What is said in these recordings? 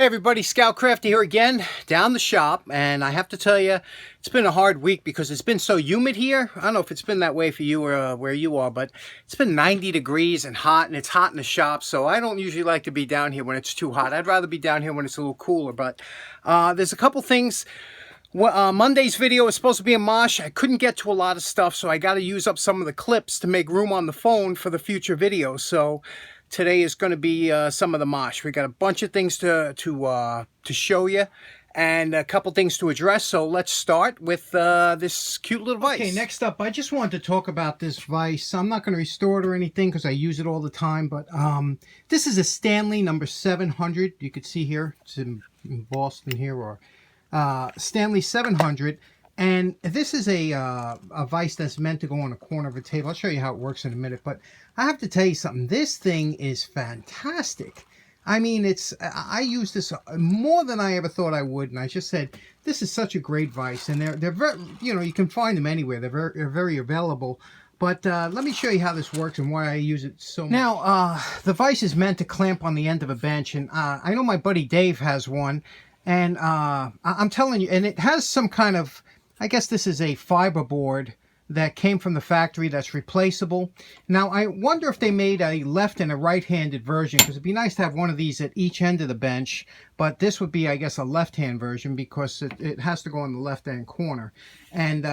Hey everybody, Scout Crafty here again, down the shop, and I have to tell you, it's been a hard week because it's been so humid here. I don't know if it's been that way for you or where you are, but it's been 90 degrees and hot, and it's hot in the shop, so I don't usually like to be down here when it's too hot. I'd rather be down here when it's a little cooler, but there's a couple things. Monday's video was supposed to be a mosh. I couldn't get to a lot of stuff, so I got to use up some of the clips to make room on the phone for the future videos. So today is going to be some of the mosh. We got a bunch of things to show you and a couple things to address. So let's start with this cute little vise. Okay, next up, I just wanted to talk about this vise. I'm not going to restore it or anything because I use it all the time, but this is a Stanley number 700. You could see here, it's in Boston here, or Stanley 700. And this is a vise that's meant to go on a corner of a table. I'll show you how it works in a minute, but I have to tell you something. This thing is fantastic. I mean, I use this more than I ever thought I would, and I just said, this is such a great vise, and they're very, you know, you can find them anywhere. They're very available. But let me show you how this works and why I use it so much. Now, the vise is meant to clamp on the end of a bench, and I know my buddy Dave has one, and I'm telling you, and it has some kind of, I guess this is a fiber board that came from the factory that's replaceable. Now, I wonder if they made a left and a right-handed version, because it'd be nice to have one of these at each end of the bench, but this would be, I guess, a left-hand version because it has to go in the left-hand corner. And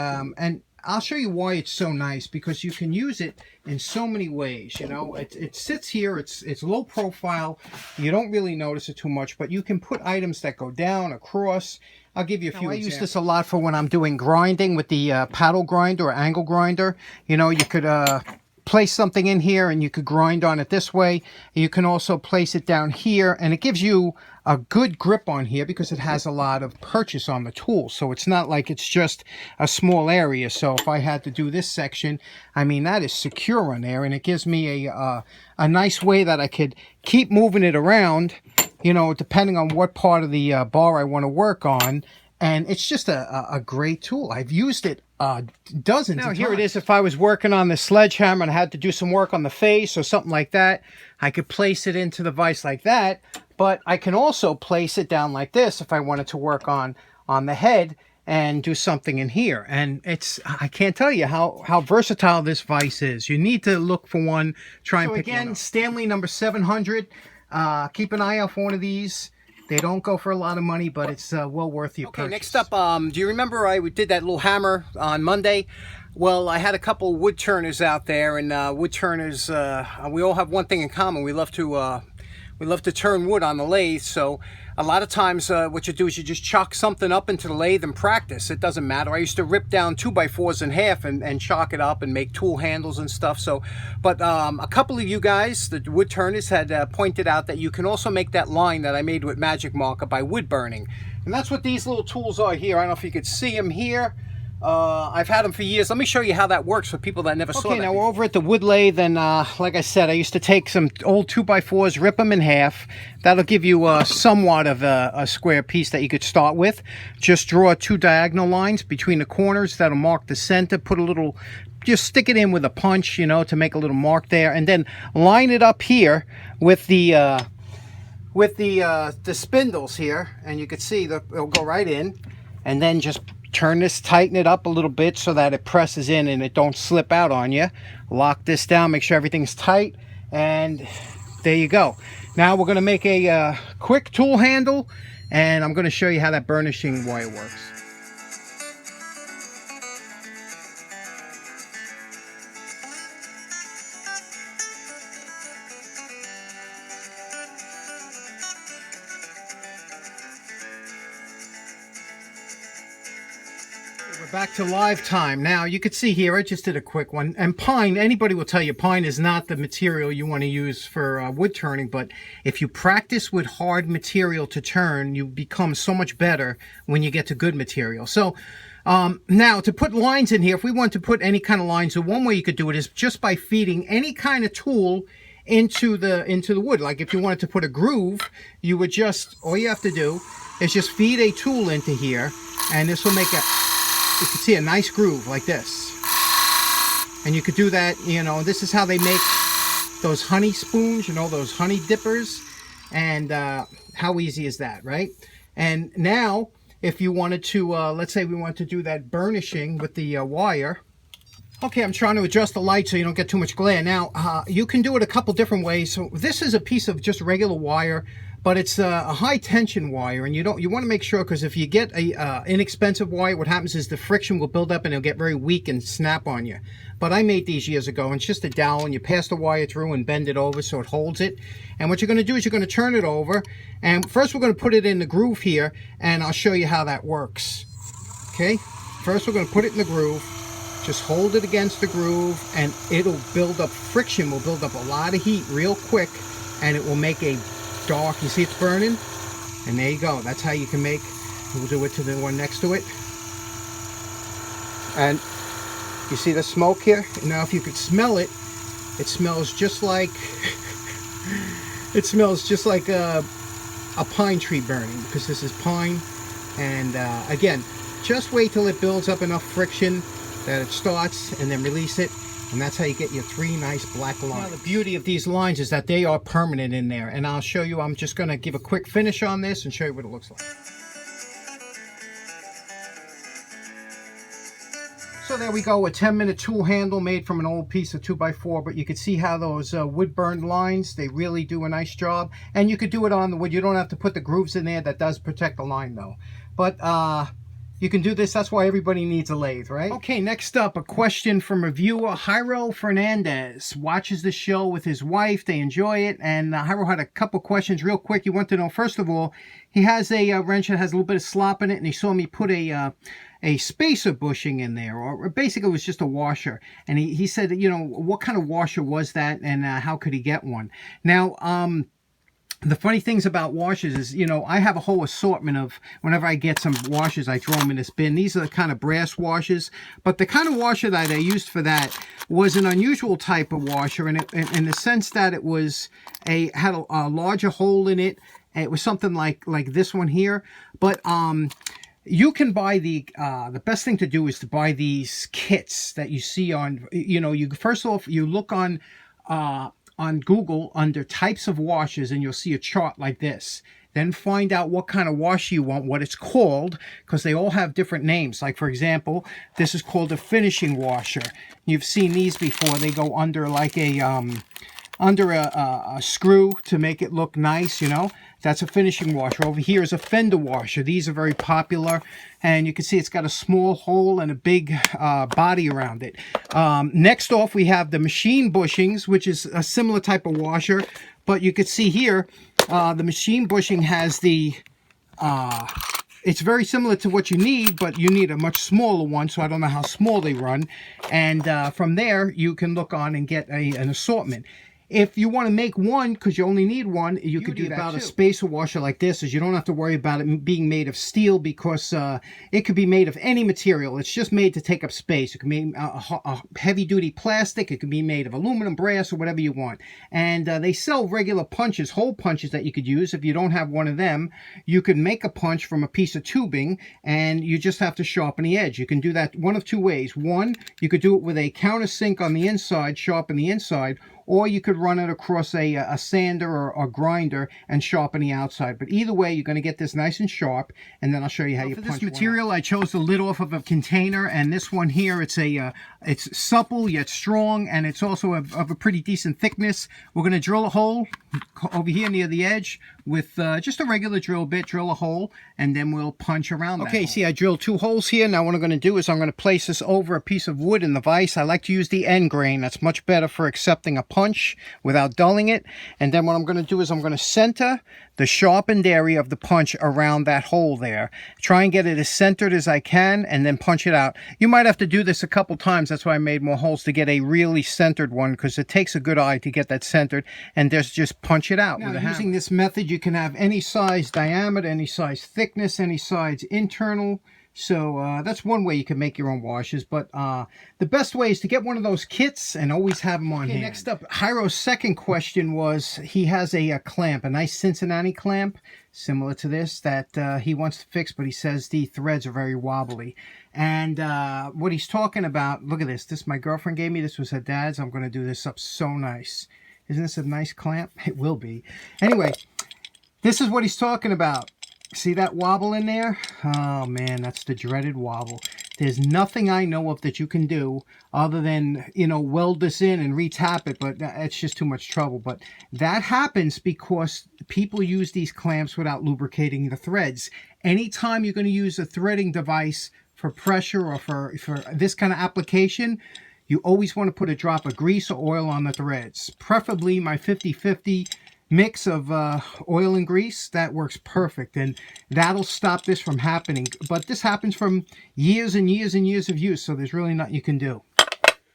I'll show you why it's so nice, because you can use it in so many ways. You know, it sits here, it's low profile, you don't really notice it too much, but you can put items that go down, across. I'll give you a few examples. I use this a lot for when I'm doing grinding with the paddle grinder or angle grinder. You know, you could place something in here and you could grind on it this way. You can also place it down here, and it gives you a good grip on here because it has a lot of purchase on the tool. So it's not like it's just a small area. So if I had to do this section, I mean, that is secure on there, and it gives me a nice way that I could keep moving it around, you know, depending on what part of the bar I want to work on. And it's just a great tool. I've used it dozens of times. Now, here it is. If I was working on the sledgehammer and I had to do some work on the face or something like that, I could place it into the vise like that. But I can also place it down like this if I wanted to work on the head and do something in here. And I can't tell you how versatile this vise is. You need to look for one. Try and pick one up. So again, Stanley number 700. Keep an eye out for one of these. They don't go for a lot of money, but it's well worth your purchase. Okay, next up, do you remember I did that little hammer on Monday? Well, I had a couple wood turners out there, and wood turners, we all have one thing in common. We love to turn wood on the lathe. So a lot of times what you do is you just chalk something up into the lathe and practice. It doesn't matter. I used to rip down 2x4s in half and chalk it up and make tool handles and stuff. So, but a couple of you guys, the wood turners, had pointed out that you can also make that line that I made with magic marker by wood burning. And that's what these little tools are here. I don't know if you could see them here. I've had them for years. Let me show you how that works for people that never saw that. Okay, now we're over at the wood lathe, and like I said, I used to take some old 2x4s, rip them in half. That'll give you somewhat of a square piece that you could start with. Just draw 2 diagonal lines between the corners. That'll mark the center. Put a little, just stick it in with a punch, you know, to make a little mark there, and then line it up here with the spindles here, and you can see that it'll go right in, and then just turn this, tighten it up a little bit so that it presses in and it don't slip out on you. Lock this down, make sure everything's tight, and there you go. Now we're going to make a quick tool handle, and I'm going to show you how that burnishing wire works. We're back to live time. Now, you can see here, I just did a quick one. And pine, anybody will tell you, pine is not the material you want to use for wood turning. But if you practice with hard material to turn, you become so much better when you get to good material. So, now, to put lines in here, if we want to put any kind of lines, so one way you could do it is just by feeding any kind of tool into the wood. Like if you wanted to put a groove, you would just, all you have to do is just feed a tool into here, and this will make a, you can see a nice groove like this. And you could do that, you know, this is how they make those honey spoons, you know, those honey dippers. And how easy is that, right? And now, if you wanted to, let's say we want to do that burnishing with the wire. Okay, I'm trying to adjust the light so you don't get too much glare. Now, you can do it a couple different ways. So this is a piece of just regular wire, but it's a high tension wire, and you want to make sure, because if you get a inexpensive wire, what happens is the friction will build up and it'll get very weak and snap on you. But I made these years ago, and it's just a dowel, and you pass the wire through and bend it over so it holds it. And what you're going to do is you're going to turn it over, and first we're going to put it in the groove here, and I'll show you how that works. Okay, first we're going to put it in the groove. Just hold it against the groove, and it'll build up, friction will build up a lot of heat real quick, and it will make a dark, you see it's burning? And there you go. That's how you can make, we'll do it to the one next to it. And you see the smoke here? Now if you could smell it, it smells just like, it smells just like a pine tree burning, because this is pine. And again, just wait till it builds up enough friction that it starts, and then release it, and that's how you get your 3 nice black lines. Now the beauty of these lines is that they are permanent in there, and I'll show you. I'm just going to give a quick finish on this and show you what it looks like. So there we go, a 10-minute tool handle made from an old piece of 2x4, but you can see how those wood burned lines, they really do a nice job. And you could do it on the wood. You don't have to put the grooves in there. That does protect the line though. But you can do this. That's why everybody needs a lathe, right? Okay, next up, a question from a viewer. Jairo Fernandez watches the show with his wife. They enjoy it. And Jairo had a couple questions real quick. He wanted to know, first of all, he has a wrench that has a little bit of slop in it, and he saw me put a spacer bushing in there, or basically it was just a washer. And he said, you know, what kind of washer was that, and how could he get one? Now, the funny things about washers is, you know, I have a whole assortment of, whenever I get some washers, I throw them in this bin. These are the kind of brass washers, but the kind of washer that I used for that was an unusual type of washer, and in the sense that it was had a larger hole in it. It was something like this one here, but you can buy the best thing to do is to buy these kits that you see on, you know, you first off, you look on Google under types of washers, and you'll see a chart like this. Then find out what kind of washer you want, what it's called, because they all have different names. Like, for example, this is called a finishing washer. You've seen these before. They go under like a screw to make it look nice, you know. That's a finishing washer. Over here is a fender washer. These are very popular, and you can see it's got a small hole and a big body around it. Next off, we have the machine bushings, which is a similar type of washer, but you can see here, the machine bushing has the, it's very similar to what you need, but you need a much smaller one, so I don't know how small they run. And from there, you can look on and get an assortment. If you want to make one, because you only need one, you could do that about too. A spacer washer like this is you don't have to worry about it being made of steel, because it could be made of any material. It's just made to take up space. It can be a heavy-duty plastic. It can be made of aluminum, brass, or whatever you want. And they sell regular punches, hole punches that you could use. If you don't have one of them, you could make a punch from a piece of tubing, and you just have to sharpen the edge. You can do that one of two ways. One, you could do it with a countersink on the inside, sharpen the inside, or you could run it across a sander or grinder and sharpen the outside. But either way, you're going to get this nice and sharp, and then I'll show you how you punch. For this material, I chose the lid off of a container, and this one here, it's supple yet strong, and it's also of a pretty decent thickness. We're going to drill a hole over here near the edge with just a regular drill bit, drill a hole, and then we'll punch around that. Okay, see, I drilled 2 holes here. Now what I'm going to do is I'm going to place this over a piece of wood in the vise. I like to use the end grain. That's much better for accepting a punch without dulling it. And then what I'm going to do is I'm going to center the sharpened area of the punch around that hole there. Try and get it as centered as I can, and then punch it out. You might have to do this a couple times. That's why I made more holes, to get a really centered one, because it takes a good eye to get that centered, and just punch it out. Now, using this method, you can have any size diameter, any size thickness, any size internal. So that's one way you can make your own washers, but the best way is to get one of those kits and always have them on hand. Next up, Jairo's second question was, he has a clamp, a nice Cincinnati clamp, similar to this, that he wants to fix, but he says the threads are very wobbly. And what he's talking about, look at this. This my girlfriend gave me. This was her dad's. I'm going to do this up so nice. Isn't this a nice clamp? It will be. Anyway, This is what he's talking about. See that wobble in there? Oh man, that's the dreaded wobble. There's nothing I know of that you can do other than, you know, weld this in and retap it, but it's just too much trouble. But that happens because people use these clamps without lubricating the threads. Anytime you're going to use a threading device for pressure or for this kind of application, you always want to put a drop of grease or oil on the threads. Preferably my 50-50 mix of oil and grease. That works perfect, and that'll stop this from happening. But this happens from years and years and years of use, so there's really nothing you can do.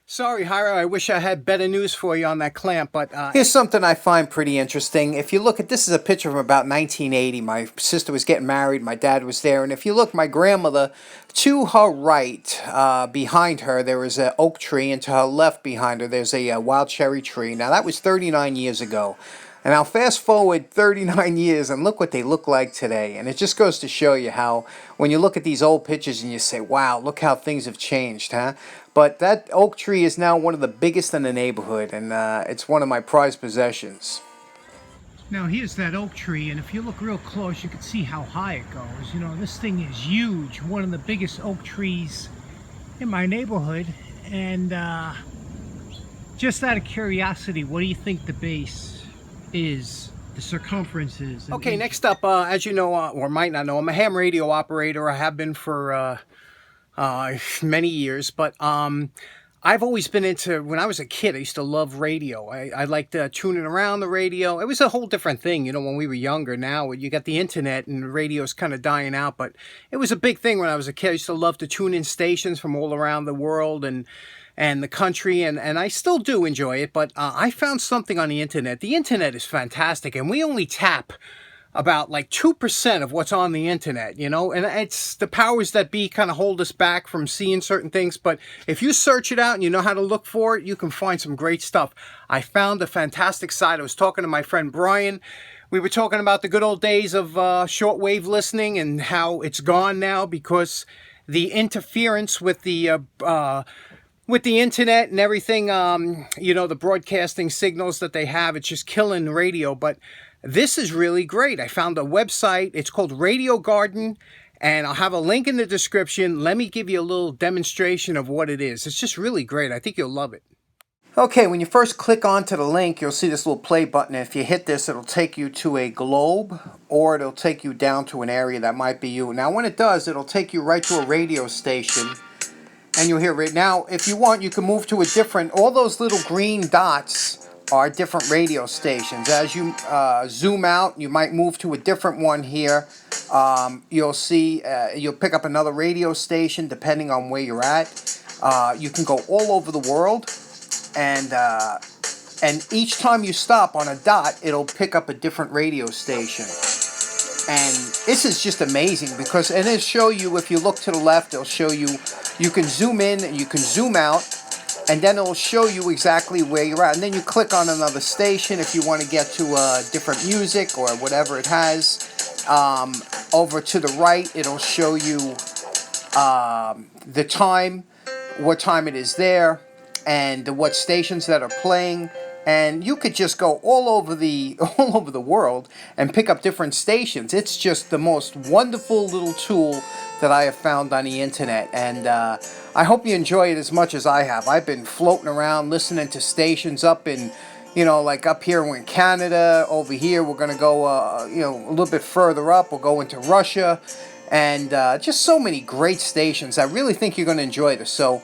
Sorry, Hiro, I wish I had better news for you on that clamp, but here's something I find pretty interesting. If you look at, this is a picture from about 1980. My sister was getting married, my dad was there, and if you look, my grandmother, to her right, behind her, there is an oak tree, and to her left behind her, there's a wild cherry tree. Now, that was 39 years ago. And I'll fast forward 39 years and look what they look like today. And it just goes to show you how, when you look at these old pictures and you say, wow, look how things have changed, huh? But that oak tree is now one of the biggest in the neighborhood, and it's one of my prized possessions. Now here's that oak tree, and if you look real close, you can see how high it goes. You know, this thing is huge, one of the biggest oak trees in my neighborhood. And just out of curiosity, what do you think the base is, the circumference is? Okay, next up, as you know, or might not know, I'm a ham radio operator. I have been for many years, but I've always been into, when I was a kid, I used to love radio. I liked tuning around the radio. It was a whole different thing, you know, when we were younger. Now you got the internet and the radio's kind of dying out, but it was a big thing when I was a kid. I used to love to tune in stations from all around the world and the country, and I still do enjoy it, but I found something on the internet. The internet is fantastic, and we only tap about like 2% of what's on the internet, you know, and it's the powers that be kind of hold us back from seeing certain things. But if you search it out and you know how to look for it, you can find some great stuff. I found a fantastic site. I was talking to my friend Brian. We were talking about the good old days of shortwave listening and how it's gone now because the interference with the internet and everything, you know, the broadcasting signals that they have, it's just killing radio. But this is really great. I found a website. It's called Radio Garden, and I'll have a link in the description. Let me give you a little demonstration of what it is. It's just really great. I think you'll love it. Okay, when you first click onto the link, you'll see this little play button. If you hit this, it'll take you to a globe, or it'll take you down to an area that might be you. Now, when it does, it'll take you right to a radio station. And you'll hear it. Now, if you want, you can move to a different, all those little green dots are different radio stations. As you zoom out, you might move to a different one here. You'll see, you'll pick up another radio station depending on where you're at. You can go all over the world, and each time you stop on a dot, it'll pick up a different radio station. And this is just amazing because, and it'll show you, if you look to the left, it'll show you, you can zoom in and you can zoom out, and then it'll show you exactly where you're at. And then you click on another station if you want to get to different music or whatever it has. Over to the right, it'll show you the time, what time it is there, and what stations that are playing. And you could just go all over the world and pick up different stations. It's just the most wonderful little tool that I have found on the internet, and I hope you enjoy it as much as I have. I've been floating around listening to stations up in, you know, like up here in Canada. Over here, we're gonna go, you know, a little bit further up. We'll go into Russia, and just so many great stations. I really think you're gonna enjoy this. So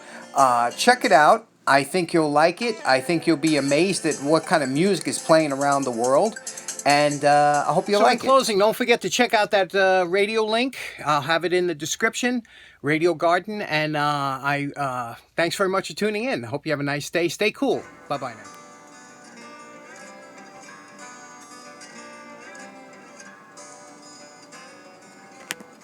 check it out. I think you'll like it. I think you'll be amazed at what kind of music is playing around the world. And I hope you like it. So in closing, don't forget to check out that radio link. I'll have it in the description, Radio Garden. And thanks very much for tuning in. I hope you have a nice day. Stay cool. Bye-bye now.